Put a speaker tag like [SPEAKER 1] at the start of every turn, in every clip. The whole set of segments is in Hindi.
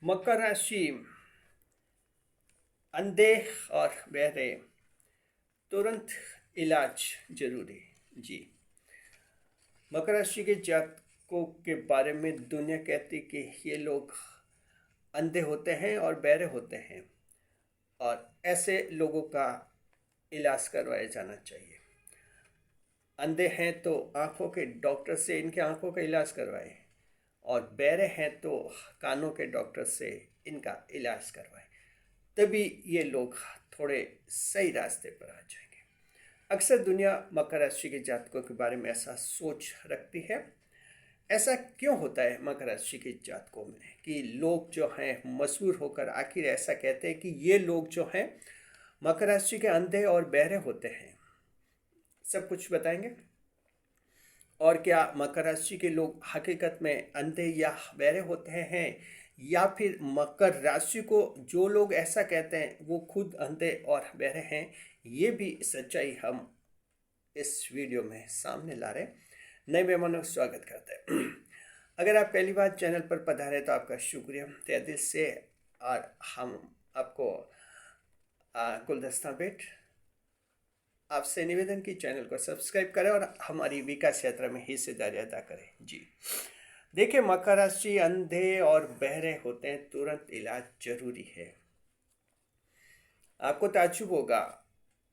[SPEAKER 1] मकर राशि अंधे और बहरे तुरंत इलाज जरूरी। जी, मकर राशि के जातकों के बारे में दुनिया कहती कि ये लोग अंधे होते हैं और बहरे होते हैं और ऐसे लोगों का इलाज करवाया जाना चाहिए। अंधे हैं तो आंखों के डॉक्टर से इनके आंखों का इलाज करवाएं और बहरे हैं तो कानों के डॉक्टर से इनका इलाज करवाएं। तभी ये लोग थोड़े सही रास्ते पर आ जाएंगे। अक्सर दुनिया मकर राशि के जातकों के बारे में ऐसा सोच रखती है। ऐसा क्यों होता है मकर राशि के जातकों में कि लोग जो हैं मशहूर होकर आखिर ऐसा कहते हैं कि ये लोग जो हैं मकर राशि के अंधे और बहरे होते हैं? सब कुछ बताएंगे। और क्या मकर राशि के लोग हकीकत में अंधे या बहरे होते हैं, या फिर मकर राशि को जो लोग ऐसा कहते हैं वो खुद अंधे और बहरे हैं? ये भी सच्चाई हम इस वीडियो में सामने ला रहे हैं। नए मेहमानों का स्वागत करते हैं। अगर आप पहली बार चैनल पर पधारे तो आपका शुक्रिया तहे दिल से। और हम आपको गुलदस्ता भेंट आपसे निवेदन की चैनल को सब्सक्राइब करें और हमारी विकास यात्रा में हिस्सेदारी अदा करें। जी, देखिए, मकर राशि अंधे और बहरे होते हैं, तुरंत इलाज जरूरी है। आपको ताज्जुब होगा,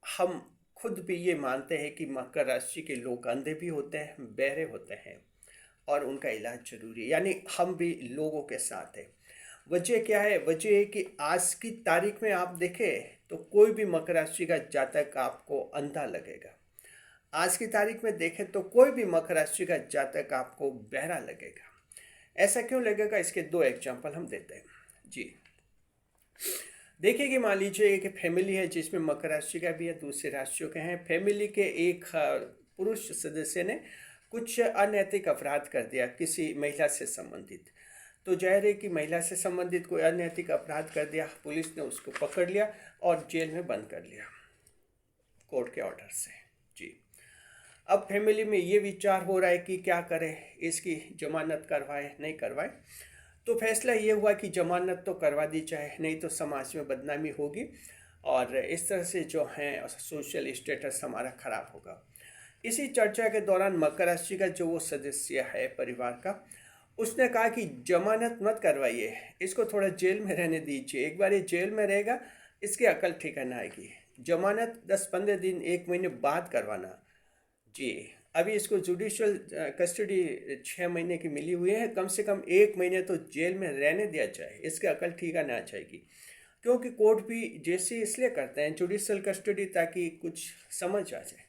[SPEAKER 1] हम खुद भी ये मानते हैं कि मकर राशि के लोग अंधे भी होते हैं, बहरे होते हैं और उनका इलाज जरूरी है, यानी हम भी लोगों के साथ हैं। वजह क्या है? वजह है कि आज की तारीख में आप देखें तो कोई भी मकर राशि का जातक आपको अंधा लगेगा। आज की तारीख में देखें तो कोई भी मकर राशि का जातक आपको बहरा लगेगा। ऐसा क्यों लगेगा? इसके दो एग्जाम्पल हम देते हैं। जी, देखिए कि मान लीजिए एक फैमिली है जिसमें मकर राशि का भी है, दूसरे राशियों के हैं। फैमिली के एक पुरुष सदस्य ने कुछ अनैतिक अपराध कर दिया किसी महिला से संबंधित। तो जाहिर है कि महिला से संबंधित कोई अनैतिक अपराध कर दिया, पुलिस ने उसको पकड़ लिया और जेल में बंद कर लिया कोर्ट के ऑर्डर से। जी, अब फैमिली में ये विचार हो रहा है कि क्या करें, इसकी जमानत करवाए नहीं करवाए। तो फैसला ये हुआ कि जमानत तो करवा दी जाए, नहीं तो समाज में बदनामी होगी और इस तरह से जो है सोशल स्टेटस हमारा खराब होगा। इसी चर्चा के दौरान मकर राशि का जो वो सदस्य है परिवार का, उसने कहा कि जमानत मत करवाइए, इसको थोड़ा जेल में रहने दीजिए। एक बार ये जेल में रहेगा, इसकी अकल ठिकाना आएगी। जमानत 10-15 दिन 1 महीने बाद करवाना। जी, अभी इसको जुडिशियल कस्टडी 6 महीने की मिली हुई है, कम से कम 1 महीने तो जेल में रहने दिया जाए, इसकी अकल ठिकाना आ जाएगी। क्योंकि कोर्ट भी जैसे इसलिए करते हैं जुडिशियल कस्टडी, ताकि कुछ समझ आ जाए।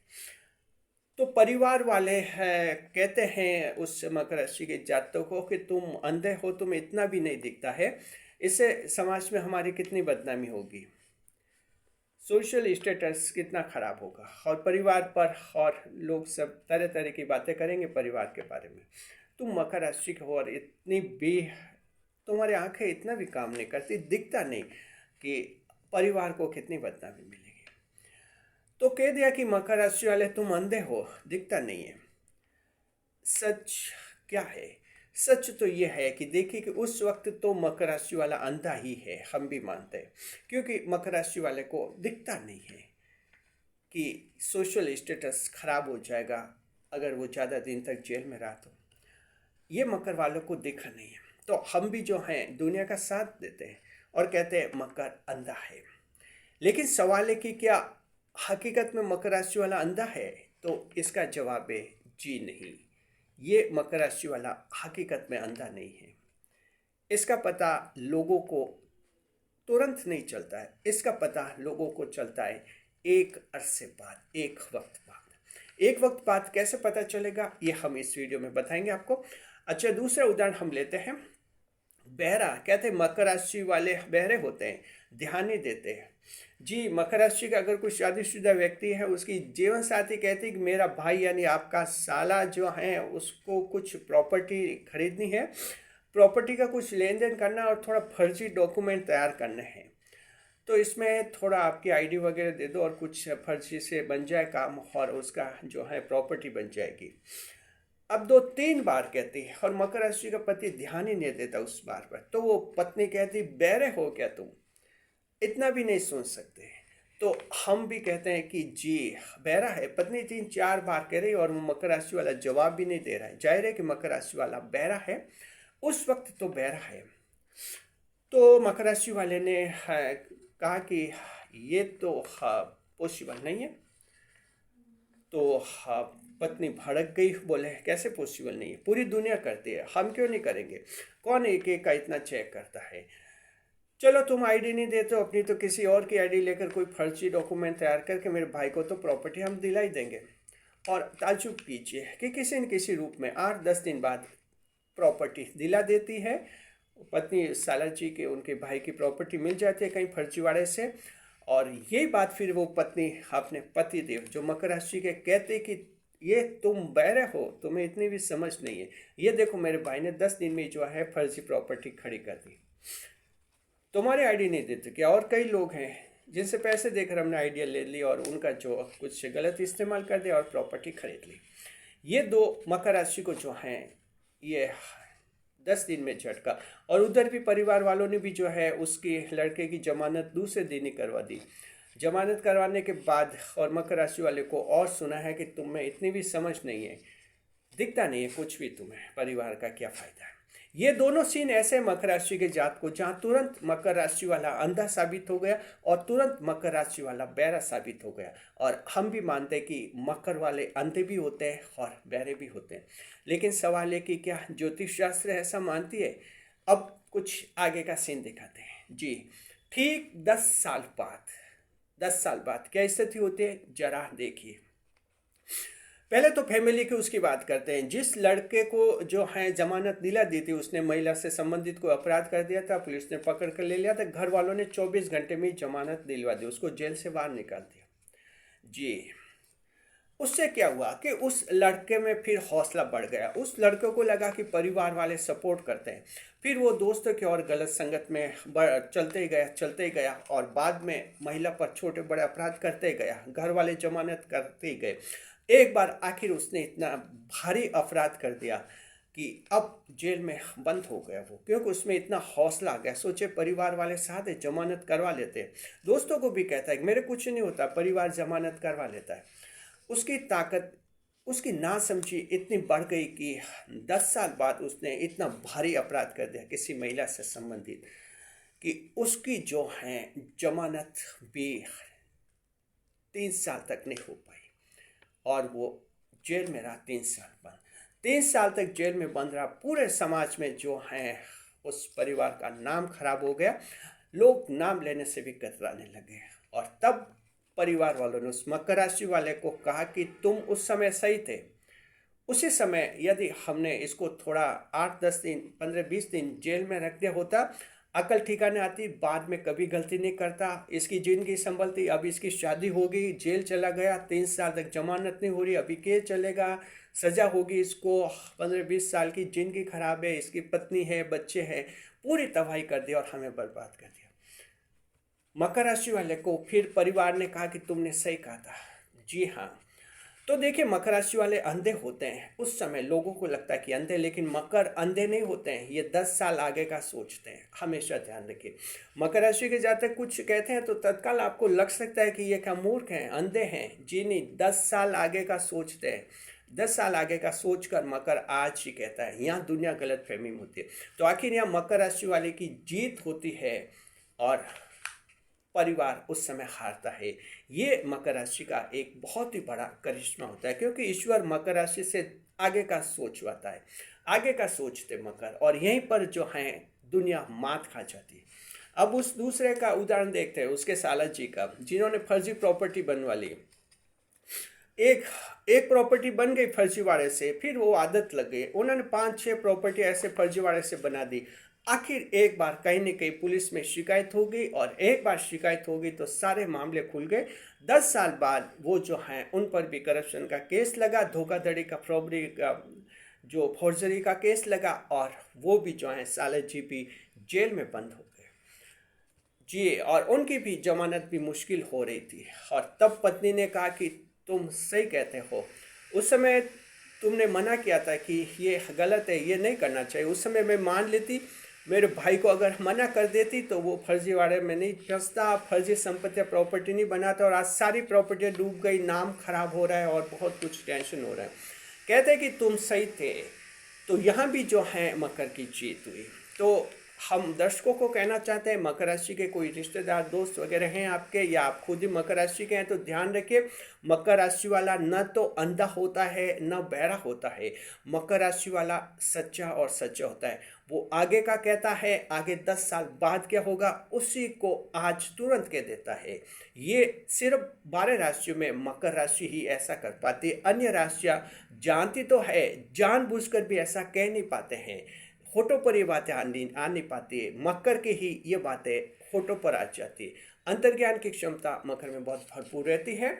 [SPEAKER 1] तो परिवार वाले हैं, कहते हैं उस मकर राशि के जातकों को कि तुम अंधे हो, तुम्हें इतना भी नहीं दिखता है, इससे समाज में हमारी कितनी बदनामी होगी, सोशल स्टेटस कितना खराब होगा और परिवार पर, और लोग सब तरह तरह की बातें करेंगे परिवार के बारे में। तुम मकर राशि के हो और इतनी बे तुम्हारी आंखें इतना भी काम नहीं करती, दिखता नहीं कि परिवार को कितनी बदनामी मिलेगी। तो कह दिया कि मकर राशि वाले तुम अंधे हो, दिखता नहीं है। सच क्या है? सच तो यह है कि देखिए कि उस वक्त तो मकर राशि वाला अंधा ही है, हम भी मानते हैं, क्योंकि मकर राशि वाले को दिखता नहीं है कि सोशल स्टेटस खराब हो जाएगा अगर वो ज़्यादा दिन तक जेल में रहा। तो ये मकर वालों को दिखा नहीं है, तो हम भी जो हैं दुनिया का साथ देते हैं और कहते हैं मकर अंधा है। लेकिन सवाल है कि क्या हकीकत में मकर राशि वाला अंधा है? तो इसका जवाब है जी नहीं, ये मकर राशि वाला हकीकत में अंधा नहीं है। इसका पता लोगों को तुरंत नहीं चलता है, इसका पता लोगों को चलता है एक अरसे बाद, एक वक्त बाद। एक वक्त बाद कैसे पता चलेगा, ये हम इस वीडियो में बताएंगे आपको। अच्छा, दूसरा उदाहरण हम लेते हैं। बहरा, कहते हैं मकर राशि वाले बहरे होते हैं, ध्यान नहीं देते हैं। जी, मकर राशि का अगर कोई शादीशुदा व्यक्ति है, उसकी जीवन साथी कहती है कि मेरा भाई यानी आपका साला जो है उसको कुछ प्रॉपर्टी खरीदनी है, प्रॉपर्टी का कुछ लेन देन करना और थोड़ा फर्जी डॉक्यूमेंट तैयार करने हैं। तो इसमें थोड़ा आपकी आईडी वगैरह दे दो और कुछ फर्जी से बन जाए काम और उसका जो है प्रॉपर्टी बन जाएगी। अब दो तीन बार कहती है और मकर राशि का पति ध्यान ही नहीं देता उस बार पर, तो वो पत्नी कहती बहरे हो क्या तुम, इतना भी नहीं सुन सकते। तो हम भी कहते हैं कि जी बहरा है। पत्नी तीन चार बार कह रही और वो मकर राशि वाला जवाब भी नहीं दे रहा है। जाहिर है कि मकर राशि वाला बहरा है, उस वक्त तो बहरा है। तो मकर राशि वाले ने कहा कि ये तो पॉसिबल नहीं है। तो पत्नी भड़क गई, बोले कैसे पॉसिबल नहीं है, पूरी दुनिया करती है, हम क्यों नहीं करेंगे, कौन एक एक का इतना चेक करता है। चलो तुम आईडी नहीं देते हो अपनी, तो किसी और की आईडी लेकर कोई फर्जी डॉक्यूमेंट तैयार करके मेरे भाई को तो प्रॉपर्टी हम दिला ही देंगे। और ताज्जुब कीजिए कि किसी न किसी रूप में 8-10 दिन बाद प्रॉपर्टी दिला देती है। पत्नी साला जी के उनके भाई की प्रॉपर्टी मिल जाती है कहीं फर्जीवाड़े से। और ये बात फिर वो पत्नी अपने पति देव जो मकर राशि के कहते कि ये तुम बहरे हो, तुम्हें इतनी भी समझ नहीं है, ये देखो मेरे भाई ने 10 दिन में जो है फर्जी प्रॉपर्टी खड़ी कर दी, तुम्हारे आइडिया नहीं देते क्या। और कई लोग हैं जिनसे पैसे देकर हमने आइडिया ले ली और उनका जो कुछ गलत इस्तेमाल कर दिया और प्रॉपर्टी खरीद ली। ये दो मकर राशि को जो हैं ये 10 दिन में झटका। और उधर भी परिवार वालों ने भी जो है उसकी लड़के की जमानत दूसरे दिन ही करवा दी। जमानत करवाने के बाद और मकर राशि वाले को और सुना है कि तुम्हें इतनी भी समझ नहीं है, दिखता नहीं है कुछ भी तुम्हें, परिवार का क्या फायदा है। ये दोनों सीन ऐसे मकर राशि के जात को जहां तुरंत मकर राशि वाला अंधा साबित हो गया और तुरंत मकर राशि वाला बहरा साबित हो गया। और हम भी मानते हैं कि मकर वाले अंधे भी होते हैं और बहरे भी होते हैं, लेकिन सवाल है कि क्या ज्योतिष शास्त्र ऐसा मानती है। अब कुछ आगे का सीन दिखाते हैं जी। ठीक 10 साल बाद क्या स्थिति होती है जरा देखिए। पहले तो फैमिली की उसकी बात करते हैं। जिस लड़के को जो है जमानत दिला दी थी उसने महिला से संबंधित कोई अपराध कर दिया था, पुलिस ने पकड़ कर ले लिया था, घर वालों ने 24 घंटे में ही जमानत दिलवा दी, उसको जेल से बाहर निकाल दिया जी। उससे क्या हुआ कि उस लड़के में फिर हौसला बढ़ गया। उस लड़के को लगा कि परिवार वाले सपोर्ट करते हैं। फिर वो दोस्तों की और गलत संगत में चलते ही गया और बाद में महिला पर छोटे बड़े अपराध करते गया, घर वाले जमानत करते ही गए। एक बार आखिर उसने इतना भारी अपराध कर दिया कि अब जेल में बंद हो गया वो, क्योंकि उसमें इतना हौसला आ गया। सोचे परिवार वाले साथ है, जमानत करवा लेते हैं। दोस्तों को भी कहता है कि मेरे कुछ नहीं होता, परिवार जमानत करवा लेता है। उसकी ताकत, उसकी नासमझी इतनी बढ़ गई कि 10 साल बाद उसने इतना भारी अपराध कर दिया किसी महिला से संबंधित कि उसकी जो है जमानत भी 3 साल तक नहीं हो पाई और वो जेल में रहा 3 साल बंद। 3 साल तक जेल में बंद रहा। पूरे समाज में जो है उस परिवार का नाम खराब हो गया, लोग नाम लेने से भी कतराने लगे। और तब परिवार वालों ने उस मकर राशि वाले को कहा कि तुम उस समय सही थे, उसी समय यदि हमने इसको थोड़ा 8-10 दिन 15-20 दिन जेल में रख दिया होता, अकल ठिकाने आती, बाद में कभी गलती नहीं करता, इसकी जिंदगी संभलती। अब इसकी शादी होगी, जेल चला गया, 3 साल तक जमानत नहीं हो रही, अभी केस चलेगा, सजा होगी इसको, 15-20 साल की जिंदगी खराब है, इसकी पत्नी है, बच्चे हैं, पूरी तबाही कर दी और हमें बर्बाद कर दिया। मकर राशि वाले को फिर परिवार ने कहा कि तुमने सही कहा था। जी हाँ। तो देखिए मकर राशि वाले अंधे होते हैं, उस समय लोगों को लगता है कि अंधे, लेकिन मकर अंधे नहीं होते हैं, ये 10 साल आगे का सोचते हैं, हमेशा ध्यान रखिए। मकर राशि के जातक कुछ कहते हैं तो तत्काल आपको लग सकता है कि ये क्या मूर्ख हैं, अंधे हैं। जी नहीं, 10 साल आगे का सोचते हैं। 10 साल आगे का सोचकर मकर आज ही कहता है, यहाँ दुनिया गलत फहमी में होती है। तो आखिर यहाँ मकर राशि वाले की जीत होती है और परिवार उस समय हारता है। ये मकर राशि का एक बहुत ही बड़ा करिश्मा होता है, क्योंकि ईश्वर मकर राशि से आगे का सोचवाता है, आगे का सोचते मकर, और यहीं पर जो है दुनिया मात खा जाती है। अब उस दूसरे का उदाहरण देखते हैं, उसके साला जी का, जिन्होंने फर्जी प्रॉपर्टी बनवा ली। एक एक प्रॉपर्टी बन गई फर्जीवाड़े से, फिर वो आदत लग गई, उन्होंने 5-6 प्रॉपर्टी ऐसे फर्जीवाड़े से बना दी। आखिर एक बार कहीं न कहीं पुलिस में शिकायत हो गई, और एक बार शिकायत हो गई तो सारे मामले खुल गए। 10 साल बाद वो जो हैं उन पर भी करप्शन का केस लगा, धोखाधड़ी का, फ्रॉबरी का, जो फॉर्जरी का केस लगा, और वो भी जो हैं साले जी भी जेल में बंद हो गए जी। और उनकी भी जमानत भी मुश्किल हो रही थी। और तब पत्नी ने कहा कि तुम सही कहते हो। उस समय तुमने मना किया था कि ये गलत है, ये नहीं करना चाहिए, उस समय मैं मान लेती, मेरे भाई को अगर मना कर देती तो वो फर्जीवाड़े में नहीं फंसता, फर्जी संपत्ति प्रॉपर्टी नहीं बनाता, और आज सारी प्रॉपर्टी डूब गई, नाम खराब हो रहा है और बहुत कुछ टेंशन हो रहा है। कहते हैं कि तुम सही थे। तो यहाँ भी जो है मकर की जीत हुई। तो हम दर्शकों को कहना चाहते हैं, मकर राशि के कोई रिश्तेदार दोस्त वगैरह हैं आपके, या आप खुद ही मकर राशि के हैं, तो ध्यान रखिए, मकर राशि वाला न तो अंधा होता है न बहरा होता है। मकर राशि वाला सच्चा और सच्चा होता है। वो आगे का कहता है, आगे 10 साल बाद क्या होगा उसी को आज तुरंत कह देता है। ये सिर्फ 12 राशियों में मकर राशि ही ऐसा कर पाती है। अन्य राशियाँ जानती तो है, जानबूझकर भी ऐसा कह नहीं पाते हैं, होठों पर ये बातें आ नहीं पाती है। मकर की ही ये बातें होठों पर आ जाती है। अंतर्ज्ञान की क्षमता मकर में बहुत भरपूर रहती है।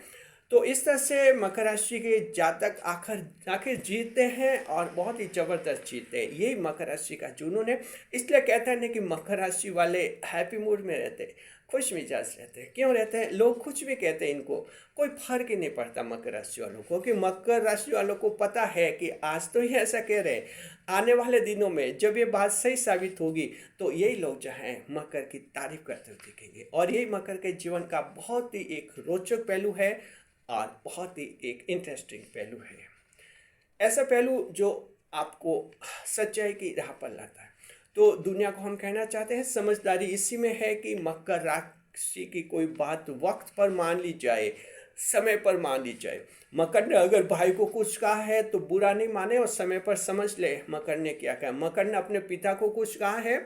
[SPEAKER 1] तो इस तरह से मकर राशि के जातक आखिर आखिर जीतते हैं और बहुत ही जबरदस्त जीतते हैं। यही मकर राशि का जुनून है। इसलिए कहते हैं ना कि मकर राशि वाले हैप्पी मूड में रहते हैं, खुश मिजाज रहते हैं। क्यों रहते हैं? लोग कुछ भी कहते हैं, इनको कोई फर्क ही नहीं पड़ता मकर राशि वालों को, कि मकर राशि वालों को पता है कि आज तो ये ऐसा कह रहे हैं, आने वाले दिनों में जब ये बात सही साबित होगी तो यही लोग जो हैं मकर की तारीफ करते हुए दिखेंगे। और यही मकर के जीवन का बहुत ही एक रोचक पहलू है और बहुत ही एक इंटरेस्टिंग पहलू है। ऐसा पहलू जो आपको सच्चाई की राह पर लाता है। तो दुनिया को हम कहना चाहते हैं, समझदारी इसी में है कि मकर राशि की कोई बात वक्त पर मान ली जाए, समय पर मान ली जाए। मकर ने अगर भाई को कुछ कहा है तो बुरा नहीं माने और समय पर समझ ले मकर ने क्या कहा। मकर ने अपने पिता को कुछ कहा है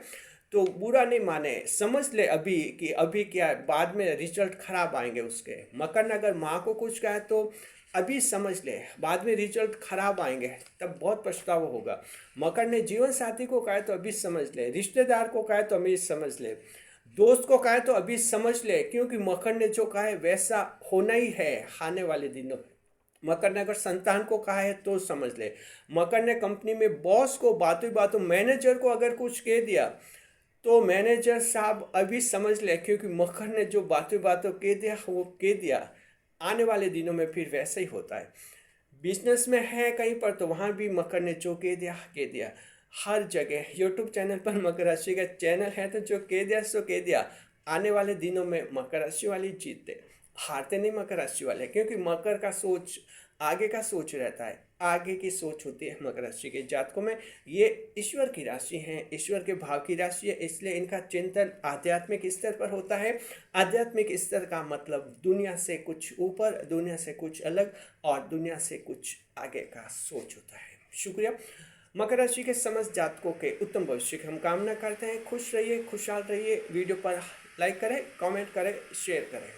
[SPEAKER 1] तो बुरा नहीं माने, समझ ले अभी कि अभी क्या है, बाद में रिजल्ट खराब आएंगे उसके। मकर ने अगर माँ को कुछ कहा है तो अभी समझ ले, बाद में रिजल्ट खराब आएंगे, तब बहुत पछतावा होगा। मकर ने जीवन साथी को कहा है तो अभी समझ ले, रिश्तेदार को कहा है तो अभी समझ ले, दोस्त को कहा है तो अभी समझ ले, क्योंकि मकर ने जो कहा है वैसा होना ही है आने वाले दिनों में। मकर ने अगर संतान को कहा है तो समझ ले। मकर ने कंपनी में बॉस को बातों बातों, मैनेजर को अगर कुछ कह दिया तो मैनेजर साहब अभी समझ ले, क्योंकि मकर ने जो बातों बातों कह दिया वो कह दिया, आने वाले दिनों में फिर वैसा ही होता है। बिजनेस में है कहीं पर तो वहाँ भी मकर ने जो कह दिया। हर जगह यूट्यूब चैनल पर मकर राशि का चैनल है तो जो कह दिया सो कह दिया। आने वाले दिनों में मकर राशि वाले जीतते, हारते नहीं मकर राशि वाले, क्योंकि मकर का सोच आगे का सोच रहता है, आगे की सोच होती है मकर राशि के जातकों में। ये ईश्वर की राशि है, ईश्वर के भाव की राशि है, इसलिए इनका चिंतन आध्यात्मिक स्तर पर होता है। आध्यात्मिक स्तर का मतलब दुनिया से कुछ ऊपर, दुनिया से कुछ अलग और दुनिया से कुछ आगे का सोच होता है। शुक्रिया। मकर राशि के समस्त जातकों के उत्तम भविष्य की हम कामना करते हैं। खुश रहिए, खुशहाल रहिए। वीडियो पर लाइक करें, कमेंट करें, शेयर करें।